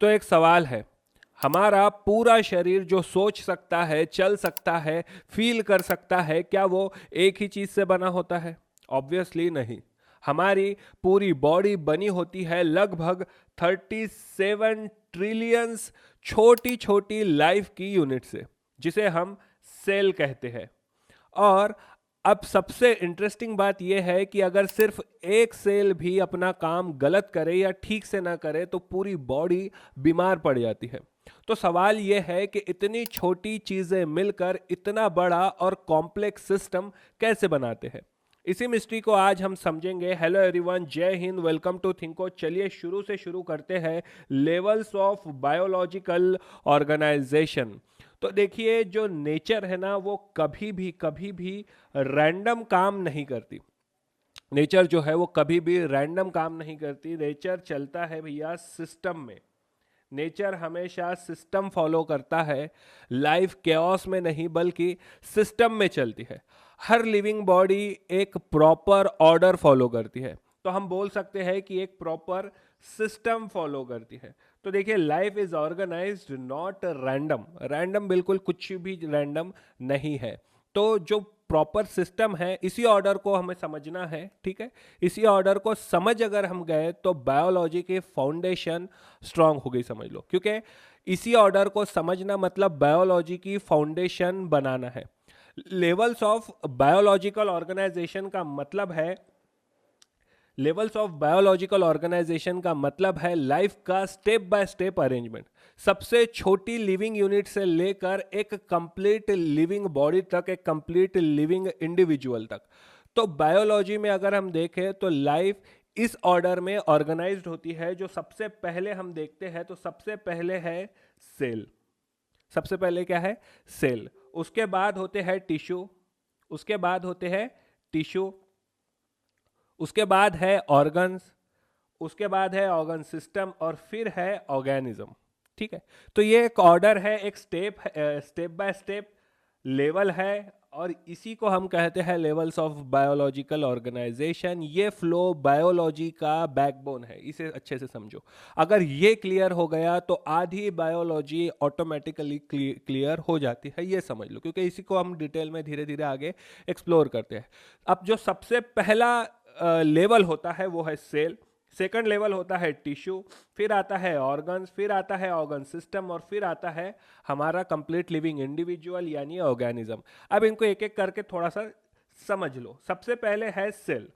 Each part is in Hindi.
तो एक सवाल है, हमारा पूरा शरीर जो सोच सकता है, चल सकता है, फील कर सकता है, क्या वो एक ही चीज से बना होता है? ऑब्वियसली नहीं। हमारी पूरी बॉडी बनी होती है लगभग 37 ट्रिलियंस छोटी छोटी लाइफ की यूनिट से, जिसे हम सेल कहते हैं। और अब सबसे इंटरेस्टिंग बात यह है कि अगर सिर्फ एक सेल भी अपना काम गलत करे या ठीक से ना करे तो पूरी बॉडी बीमार पड़ जाती है। तो सवाल यह है कि इतनी छोटी चीजें मिलकर इतना बड़ा और कॉम्प्लेक्स सिस्टम कैसे बनाते हैं? इसी मिस्ट्री को आज हम समझेंगे। हेलो एवरीवन, जय हिंद, वेलकम टू थिंको। चलिए शुरू से शुरू करते हैं। Levels of biological organisation. तो देखिए, जो नेचर है ना, वो कभी भी रैंडम काम नहीं करती। नेचर जो है वो कभी भी रैंडम काम नहीं करती। नेचर चलता है भैया सिस्टम में। नेचर हमेशा सिस्टम फॉलो करता है। लाइफ केओस में नहीं बल्कि सिस्टम में चलती है। हर लिविंग बॉडी एक प्रॉपर ऑर्डर फॉलो करती है। तो हम बोल सकते हैं कि एक प्रॉपर सिस्टम फॉलो करती है। तो देखिए, life is organised not random. Random बिल्कुल कुछ भी रैंडम नहीं है। तो जो प्रॉपर सिस्टम है, इसी ऑर्डर को हमें समझना है। ठीक है, इसी ऑर्डर को समझ अगर हम गए तो बायोलॉजी की फाउंडेशन स्ट्रांग हो गई, समझ लो। क्योंकि इसी ऑर्डर को समझना मतलब बायोलॉजी की फाउंडेशन बनाना है। लेवल्स ऑफ बायोलॉजिकल ऑर्गेनाइजेशन का मतलब है लेवल्स ऑफ बायोलॉजिकल ऑर्गेनाइजेशन का मतलब है लाइफ का स्टेप बाय स्टेप अरेंजमेंट। सबसे छोटी लिविंग यूनिट से लेकर एक कंप्लीट लिविंग बॉडी तक, एक कंप्लीट लिविंग इंडिविजुअल तक। तो बायोलॉजी में अगर हम देखें तो लाइफ इस ऑर्डर में ऑर्गेनाइज्ड होती है। जो सबसे पहले हम देखते हैं तो सबसे पहले है सेल। सबसे पहले क्या है? सेल। उसके बाद होते हैं टिश्यू। उसके बाद होते हैं टिश्यू उसके बाद है ऑर्गन्स। उसके बाद है ऑर्गन सिस्टम और फिर है ऑर्गेनिज्म। ठीक है, तो ये एक ऑर्डर है, एक स्टेप बाय स्टेप लेवल है। और इसी को हम कहते हैं लेवल्स ऑफ बायोलॉजिकल ऑर्गेनाइजेशन। ये फ्लो बायोलॉजी का बैकबोन है, इसे अच्छे से समझो। अगर ये क्लियर हो गया तो आधी बायोलॉजी ऑटोमेटिकली क्लियर हो जाती है, ये समझ लो। क्योंकि इसी को हम डिटेल में धीरे धीरे आगे एक्सप्लोर करते हैं। अब जो सबसे पहला लेवल होता है वो है सेल। सेकंड लेवल होता है टिश्यू, फिर आता है ऑर्गन्स, फिर आता है ऑर्गन सिस्टम और फिर आता है हमारा कंप्लीट लिविंग इंडिविजुअल यानी ऑर्गेनिज्म। अब इनको एक एक करके थोड़ा सा समझ लो। सबसे पहले है सेल।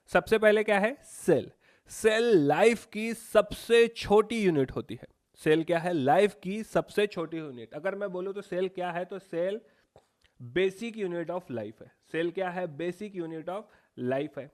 सबसे पहले क्या है? सेल। सेल लाइफ की सबसे छोटी यूनिट होती है। सेल क्या है? लाइफ की सबसे छोटी यूनिट। अगर मैं बोलूं तो सेल क्या है, तो cell basic unit of life है। सेल क्या है? बेसिक यूनिट ऑफ लाइफ है।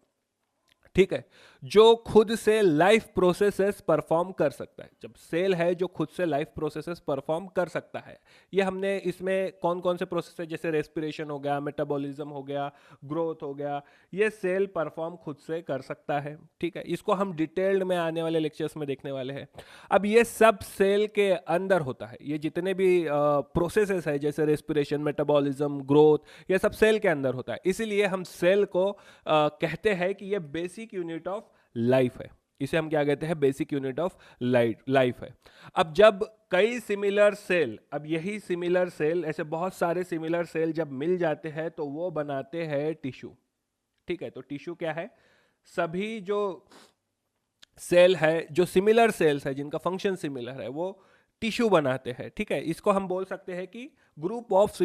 ठीक है, जो खुद से लाइफ प्रोसेसेस परफॉर्म कर सकता है। जब सेल है जो खुद से लाइफ प्रोसेसेस परफॉर्म कर सकता है, ये हमने इसमें कौन कौन से प्रोसेस है, जैसे रेस्पिरेशन हो गया, मेटाबॉलिज्म हो गया, ग्रोथ हो गया, ये सेल परफॉर्म खुद से कर सकता है। ठीक है, इसको हम डिटेल्ड में आने वाले लेक्चर्स में देखने वाले हैं। अब ये सब सेल के अंदर होता है। ये जितने भी प्रोसेसेस है जैसे रेस्पिरेशन, मेटाबॉलिज्म, ग्रोथ, ये सब सेल के अंदर होता है। इसीलिए हम सेल को कहते हैं कि ये बेसिक यूनिट ऑफ लाइफ है। इसे हम क्या कहते हैं? बेसिक यूनिट ऑफ लाइफ है। अब जब कई सिमिलर सेल, अब यही सिमिलर सेल, ऐसे बहुत सारे सिमिलर सेल जब मिल जाते हैं तो वो बनाते हैं टिश्यू। ठीक है, तो टिश्यू क्या है? सभी जो सेल है, जो सिमिलर सेल्स है, जिनका फंक्शन सिमिलर है, वो टिश्यू बनाते हैं। ठीक है, इसको हम बोल सकते हैं कि ग्रुप ऑफ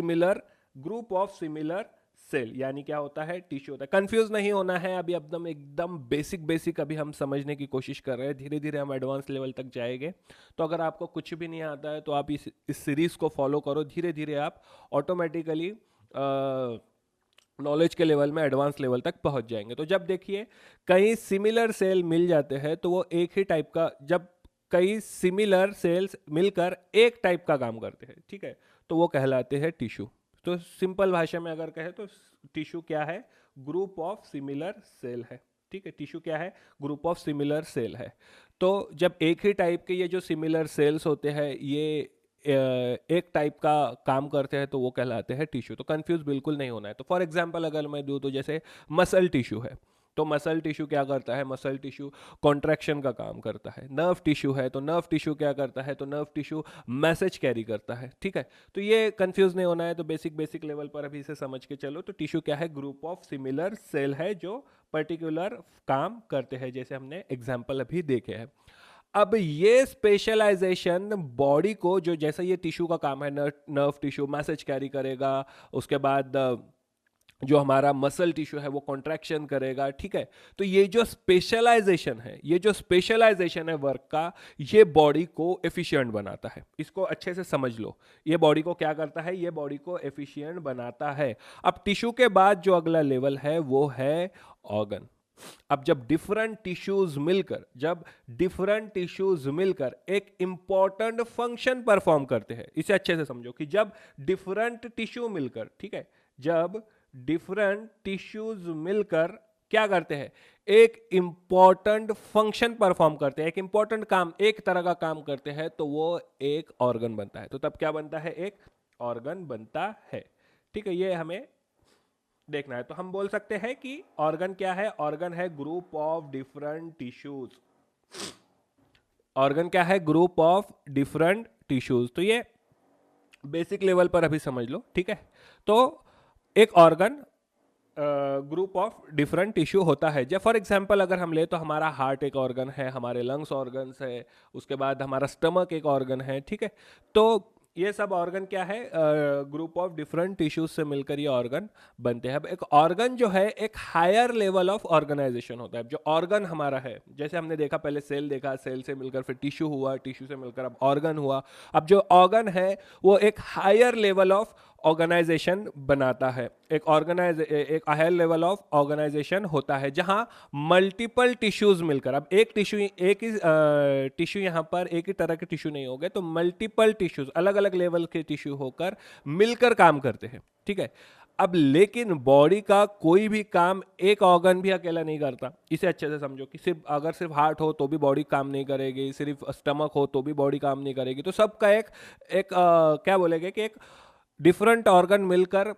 सिमिलर सेल, यानी क्या होता है? टिश्यू होता है। कंफ्यूज नहीं होना है, अभी एकदम बेसिक अभी हम समझने की कोशिश कर रहे हैं। धीरे धीरे हम एडवांस लेवल तक जाएंगे। तो अगर आपको कुछ भी नहीं आता है तो आप इस सीरीज को फॉलो करो। धीरे धीरे आप ऑटोमेटिकली नॉलेज के लेवल में, एडवांस लेवल तक पहुंच जाएंगे। तो जब देखिए कई सिमिलर सेल मिल जाते हैं तो वो एक ही टाइप का, जब कई सिमिलर सेल्स मिलकर एक टाइप का काम करते हैं, ठीक है, तो वो कहलाते हैं टिश्यू। तो सिंपल भाषा में अगर कहें तो टिश्यू क्या है? ग्रुप ऑफ सिमिलर सेल है। ठीक है, टिश्यू क्या है? ग्रुप ऑफ सिमिलर सेल है। तो जब एक ही टाइप के ये जो सिमिलर सेल्स होते हैं, ये एक टाइप का काम करते हैं तो वो कहलाते हैं टिश्यू। तो कंफ्यूज बिल्कुल नहीं होना है। तो फॉर एग्जांपल अगर मैं दूं तो जैसे मसल टिश्यू है, तो मसल टिश्यू क्या करता है, मसल टिश्यू कॉन्ट्रैक्शन का काम करता है। नर्व टिश्यू है तो नर्व टिश्यू क्या करता है, तो नर्व टिश्यू मैसेज कैरी करता है, ठीक है। तो ये कंफ्यूज नहीं होना है, तो बेसिक लेवल पर अभी इसे समझ के चलो। तो टिश्यू क्या है, ग्रुप ऑफ सिमिलर सेल है जो पर्टिकुलर काम करते हैं, जैसे हमने एग्जाम्पल अभी देखे हैं। अब ये स्पेशलाइजेशन बॉडी को, जो जैसा ये टिश्यू का काम है, नर्व टिश्यू मैसेज कैरी करेगा, उसके बाद जो हमारा मसल टिश्यू है वो कॉन्ट्रैक्शन करेगा, ठीक है। तो ये जो स्पेशलाइजेशन है, ये जो स्पेशलाइजेशन है वर्क का, ये बॉडी को एफिशिएंट बनाता है। इसको अच्छे से समझ लो, ये बॉडी को क्या करता है, ये बॉडी को एफिशिएंट बनाता है। अब टिश्यू के बाद जो अगला लेवल है वो है ऑर्गन। अब जब डिफरेंट टिश्यूज मिलकर एक इंपॉर्टेंट फंक्शन परफॉर्म करते हैं, इसे अच्छे से समझो कि जब डिफरेंट टिश्यू मिलकर, ठीक है, जब डिफरेंट टिश्यूज मिलकर क्या करते हैं, एक इंपॉर्टेंट फंक्शन परफॉर्म करते हैं, एक इंपॉर्टेंट काम, एक तरह का काम करते हैं, तो वो एक ऑर्गन बनता है। तो तब क्या बनता है, एक ऑर्गन बनता है, ठीक है। ये हमें देखना है। तो हम बोल सकते हैं कि ऑर्गन क्या है, ऑर्गन है group of different tissues. Organ क्या है, ग्रुप ऑफ डिफरेंट टिश्यूज। तो ये बेसिक लेवल पर अभी समझ लो, ठीक है। तो एक organ group of different tissue होता है। जब फॉर एग्जांपल अगर हम ले तो हमारा हार्ट एक ऑर्गन है, हमारे लंग्स ऑर्गन्स है, उसके बाद हमारा स्टमक एक ऑर्गन है, ठीक है। तो ये सब ऑर्गन क्या है, ग्रुप ऑफ डिफरेंट टिश्यूज से मिलकर ये ऑर्गन बनते हैं। अब एक ऑर्गन जो है एक हायर लेवल ऑफ ऑर्गेनाइजेशन होता है। जो ऑर्गन हमारा है, जैसे हमने देखा पहले सेल देखा, सेल से मिलकर फिर टिश्यू हुआ, टिश्यू से मिलकर अब ऑर्गन हुआ। अब जो ऑर्गन है वो एक हायर लेवल ऑफ ऑर्गेनाइजेशन बनाता है। एक हायर लेवल ऑफ ऑर्गेनाइजेशन होता है जहां मल्टीपल टिश्यूज मिलकर, अब एक ही टिश्यू यहां पर एक ही तरह के टिश्यू नहीं हो गए, तो मल्टीपल टिश्यूज अलग अलग लेवल के टिश्यू होकर मिलकर काम करते हैं, ठीक है। अब लेकिन बॉडी का कोई भी काम एक ऑर्गन भी अकेला नहीं करता। इसे अच्छे से समझो कि सिर्फ हार्ट हो तो भी बॉडी काम नहीं करेगी, सिर्फ स्टमक हो तो भी बॉडी काम नहीं करेगी। तो सबका क्या बोलेंगे कि एक डिफरेंट ऑर्गन मिलकर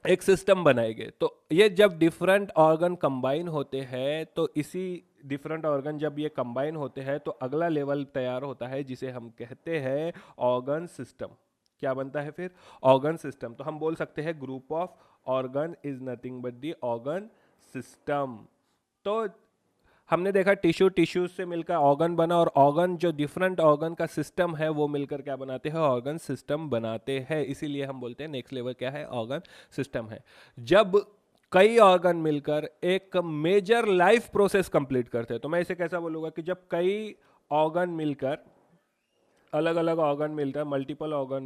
एक सिस्टम बनाएंगे। तो ये जब डिफरेंट ऑर्गन कंबाइन होते हैं, तो इसी डिफरेंट ऑर्गन जब ये कंबाइन होते हैं तो अगला लेवल तैयार होता है जिसे हम कहते हैं ऑर्गन सिस्टम। क्या बनता है फिर, ऑर्गन सिस्टम। तो हम बोल सकते हैं group of organ is nothing but the organ system. तो हमने देखा टिश्यू से मिलकर ऑर्गन बना, और ऑर्गन जो डिफरेंट ऑर्गन का सिस्टम है वो मिलकर क्या बनाते हैं, ऑर्गन सिस्टम बनाते हैं। इसीलिए हम बोलते हैं नेक्स्ट लेवल क्या है, ऑर्गन सिस्टम है। जब कई ऑर्गन मिलकर एक मेजर लाइफ प्रोसेस कंप्लीट करते हैं, तो मैं इसे कैसा बोलूंगा कि जब कई ऑर्गन मिलकर, अलग अलग ऑर्गन मिलकर, मल्टीपल ऑर्गन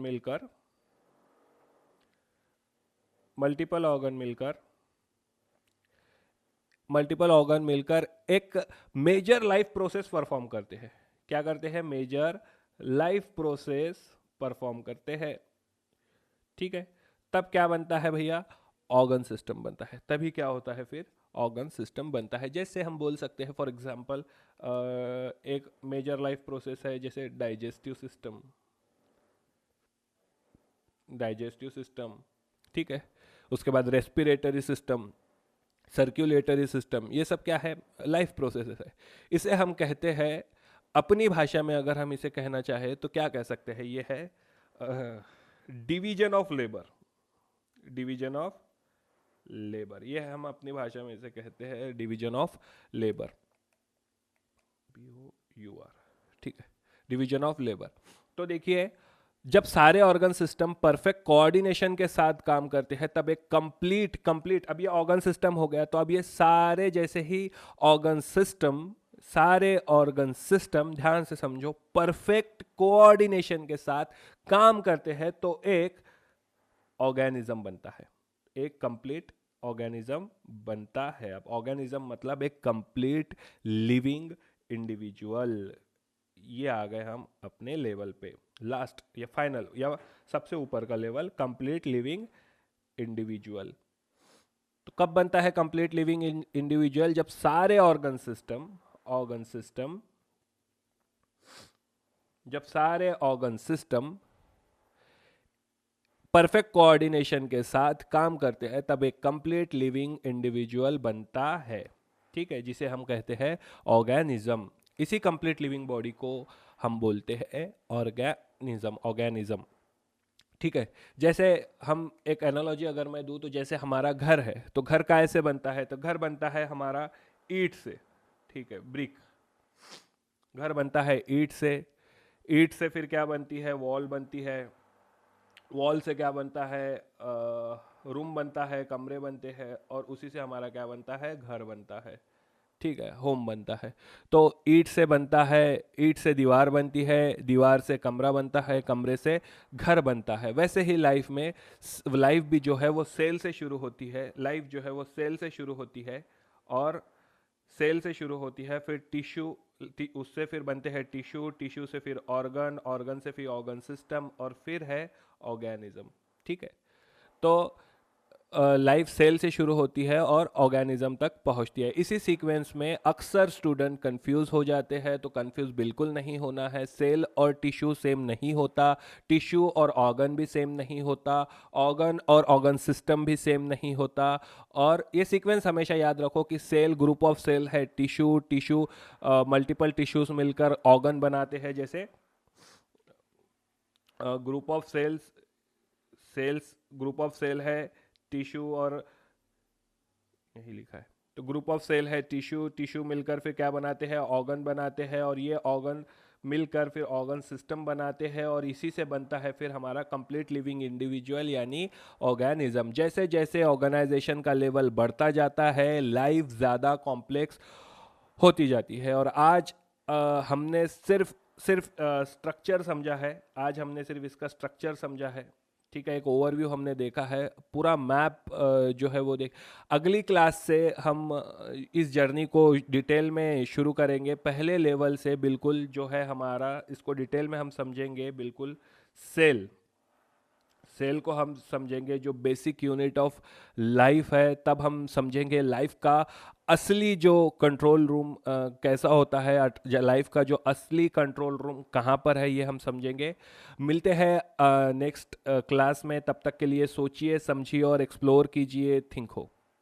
मिलकर एक मेजर लाइफ प्रोसेस परफॉर्म करते हैं। क्या करते हैं, मेजर लाइफ प्रोसेस परफॉर्म करते हैं, ठीक है। तब क्या बनता है भैया, ऑर्गन सिस्टम बनता है। तभी क्या होता है फिर, ऑर्गन सिस्टम बनता है। जैसे हम बोल सकते हैं फॉर एग्जांपल एक मेजर लाइफ प्रोसेस है जैसे डाइजेस्टिव सिस्टम, ठीक है। उसके बाद रेस्पिरेटरी सिस्टम, सर्कुलेटरी सिस्टम, ये सब क्या है, लाइफ प्रोसेसेस है। इसे हम कहते हैं, अपनी भाषा में अगर हम इसे कहना चाहे तो क्या कह सकते हैं, ये है division of labour. Division of labour, ये हम अपनी भाषा में इसे कहते हैं डिवीजन ऑफ लेबर, BOUR, ठीक है, डिवीजन ऑफ लेबर। तो देखिए, जब सारे ऑर्गन सिस्टम परफेक्ट कोऑर्डिनेशन के साथ काम करते हैं तब एक कंप्लीट अब ये ऑर्गन सिस्टम हो गया। तो अब ये सारे जैसे ही सारे ऑर्गन सिस्टम ध्यान से समझो परफेक्ट कोऑर्डिनेशन के साथ काम करते हैं तो एक ऑर्गेनिज्म बनता है, एक कंप्लीट ऑर्गेनिज्म बनता है। अब ऑर्गेनिज्म मतलब एक कंप्लीट लिविंग इंडिविजुअल। ये आ गए हम अपने लेवल पे, लास्ट या फाइनल या सबसे ऊपर का लेवल, कंप्लीट लिविंग इंडिविजुअल। तो कब बनता है कंप्लीट लिविंग इंडिविजुअल, जब सारे ऑर्गन सिस्टम परफेक्ट कोऑर्डिनेशन के साथ काम करते हैं तब एक कंप्लीट लिविंग इंडिविजुअल बनता है, ठीक है, जिसे हम कहते हैं ऑर्गेनिज्म। इसी कंप्लीट लिविंग बॉडी को हम बोलते हैं ऑर्गेनिज्म। ठीक है, जैसे हम एक एनालॉजी अगर मैं दूं तो जैसे हमारा घर है, तो घर कैसे बनता है? तो घर बनता है हमारा ईंट से, ठीक है, ब्रिक। घर बनता है ईंट से, ईंट से फिर क्या बनती है? वॉल बनती है, वॉल से क्या बनता है? रूम बनता है, कमरे बनते हैं, और उसी से हमारा क्या बनता है? घर बनता है, ठीक है, होम बनता है। तो ईंट से बनता है, ईंट से दीवार बनती है, दीवार से कमरा बनता है, कमरे से घर बनता है। वैसे ही लाइफ में लाइफ भी जो है वो सेल से शुरू होती है, लाइफ जो है वो सेल से शुरू होती है, और सेल से शुरू होती है, फिर टिश्यू, उससे फिर बनते हैं टिश्यू, टिश्यू से फिर ऑर्गन, ऑर्गन से फिर ऑर्गन सिस्टम, और फिर है ऑर्गेनिज्म, ठीक है। तो लाइफ सेल से शुरू होती है और ऑर्गेनिज्म तक पहुंचती है। इसी सीक्वेंस में अक्सर स्टूडेंट कंफ्यूज हो जाते हैं, तो कंफ्यूज बिल्कुल नहीं होना है। सेल और टिश्यू सेम नहीं होता, टिश्यू और ऑर्गन भी सेम नहीं होता, ऑर्गन और ऑर्गन सिस्टम भी सेम नहीं होता। और ये सीक्वेंस हमेशा याद रखो कि सेल ग्रुप ऑफ सेल है, टिश्यू टिश्यू मल्टीपल टिश्यूज मिलकर ऑर्गन बनाते हैं। जैसे group of cells, cells group of cell है, टिश्यू, और यही लिखा है, तो ग्रुप ऑफ सेल है, टिश्यू, टिश्यू मिलकर फिर क्या बनाते हैं? ऑर्गन बनाते हैं, और ये ऑर्गन मिलकर फिर ऑर्गन सिस्टम बनाते हैं, और इसी से बनता है फिर हमारा कंप्लीट लिविंग इंडिविजुअल यानी ऑर्गेनिज्म। जैसे जैसे ऑर्गेनाइजेशन का लेवल बढ़ता जाता है, लाइफ ज़्यादा कॉम्प्लेक्स होती जाती है। और आज हमने सिर्फ स्ट्रक्चर समझा है, आज हमने सिर्फ इसका स्ट्रक्चर समझा है, ठीक है, एक ओवरव्यू हमने देखा है, पूरा मैप जो है वो देख। अगली क्लास से हम इस जर्नी को डिटेल में शुरू करेंगे, पहले लेवल से बिल्कुल जो है हमारा, इसको डिटेल में हम समझेंगे बिल्कुल। सेल, सेल को हम समझेंगे जो बेसिक यूनिट ऑफ लाइफ है, तब हम समझेंगे लाइफ का असली जो कंट्रोल रूम कैसा होता है, लाइफ का जो असली कंट्रोल रूम कहाँ पर है, ये हम समझेंगे। मिलते हैं नेक्स्ट क्लास में, तब तक के लिए सोचिए, समझिए और एक्सप्लोर कीजिए, थिंक हो।